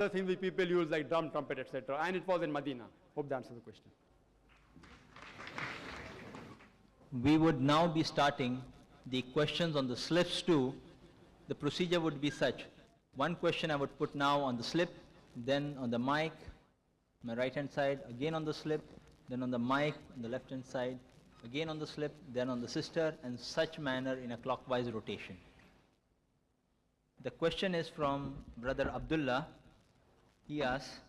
other things which people use like drum, trumpet, etc. And it was in Medina. Hope that answers the question. We would now be starting the questions on the slips too. The procedure would be such. One question I would put now on the slip, then on the mic, my right hand side, again on the slip, then on the mic, on the left hand side, again on the slip, then on the sister, and such manner in a clockwise rotation. The question is from Brother Abdullah. He asks,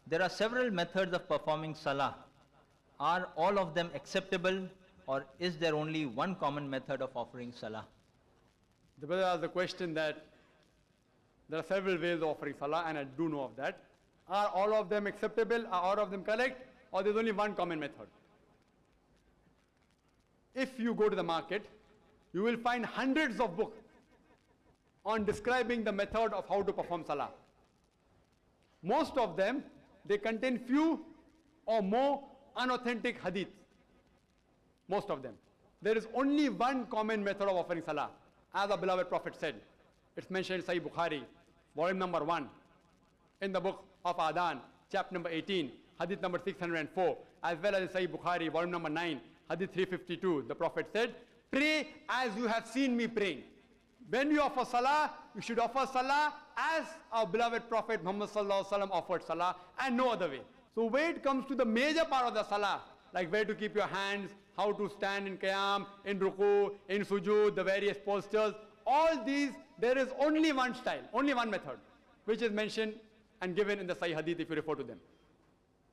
there are several methods of performing salah. Are all of them acceptable, or is there only one common method of offering salah? The brother asked the question that there are several ways of offering salah, and I do know of that. Are all of them acceptable? Are all of them correct? Or there's only one common method? If you go to the market, you will find hundreds of books on describing the method of how to perform salah. Most of them, they contain few or more unauthentic hadith. Most of them. There is only one common method of offering salah. As the beloved Prophet said, it's mentioned in Sahih Bukhari, volume number 1, in the book of Adhan, chapter number 18, hadith number 604, as well as in Sahih Bukhari, volume number 9, hadith 352. The Prophet said, pray as you have seen me praying. When you offer salah, you should offer salah as our beloved Prophet Muhammad sallallahu alaihi wasallam offered salah, and no other way. So when it comes to the major part of the salah, like where to keep your hands, how to stand in qiyam, in ruku, in sujood, the various postures, all these, there is only one style, only one method, which is mentioned and given in the Sahih Hadith if you refer to them.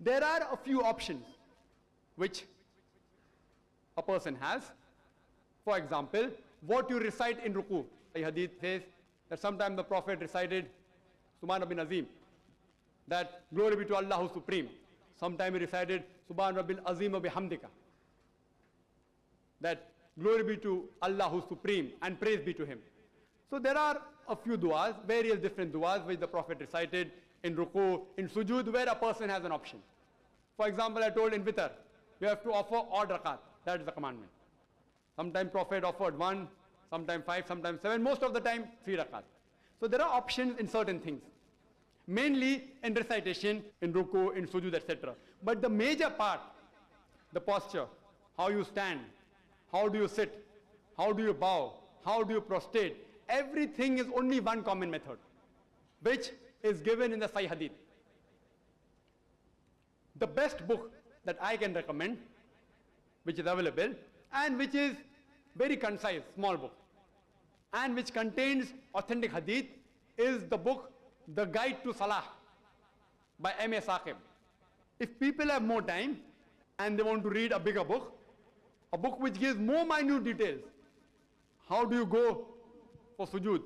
There are a few options which a person has. For example, what you recite in ruku. Sahih Hadith says that sometimes the Prophet recited Subhan Rabbil Azim, that glory be to Allah who is supreme. Sometimes he recited Subhan Rabbil Azim wa bihamdika, that glory be to Allah who is supreme and praise be to him. So there are a few du'as, various different du'as which the Prophet recited in ruku, in sujood, where a person has an option. For example, I told in witr, you have to offer odd rakat. That is the commandment. Sometimes Prophet offered 1, sometimes 5, sometimes 7, most of the time 3 rakat. So there are options in certain things, mainly in recitation, in ruku, in sujood, etc. But the major part, the posture, how you stand, how do you sit, how do you bow, how do you prostrate, everything is only one common method, which is given in the Sahih Hadith. The best book that I can recommend, which is available, and which is very concise, small book, and which contains authentic hadith, is the book The Guide to Salah by M.A. Saqib. If people have more time and they want to read a bigger book, a book which gives more minute details, how do you go for sujood,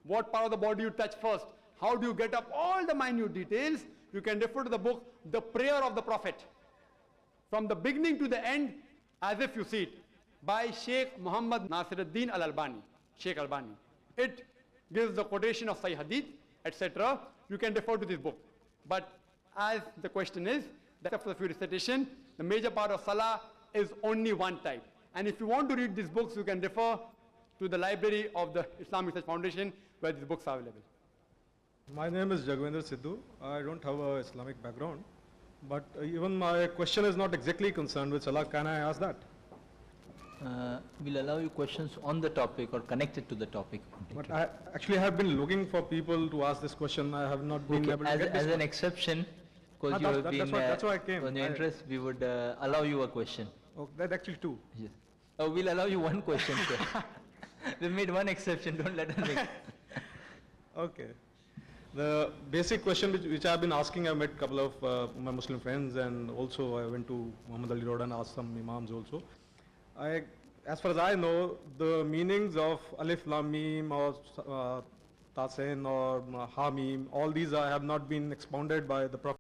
what part of the body you touch first, how do you get up, all the minute details, you can refer to the book The Prayer of the Prophet, from the beginning to the end, as if you see it, by Sheikh Muhammad Nasiruddin Al-Albani, Sheikh Albani. It gives the quotation of Sahih Hadith, etc. You can refer to this book. But as the question is, except for the few recitation, the major part of Salah is only one type. And if you want to read these books, you can refer to the library of the Islamic Research Foundation, where these books are available. My name is Jagvendra Sidhu. I don't have an Islamic background, but even my question is not exactly concerned with Salah. Can I ask that? We'll allow you questions on the topic or connected to the topic. But I actually have been looking for people to ask this question. I have not been able to get this as an exception, because you have been that's why I came. On your interest, we would allow you a question. Oh, that actually two. Yes. Oh, we'll allow you one question, sir. We made one exception. Don't let us make. Okay. The basic question which I've been asking, I met a couple of my Muslim friends, and also I went to Muhammad Ali Road and asked some imams also. As far as I know, the meanings of Alif Lam Mim or Tasin or Ha Mim, all these have not been expounded by the Prophet.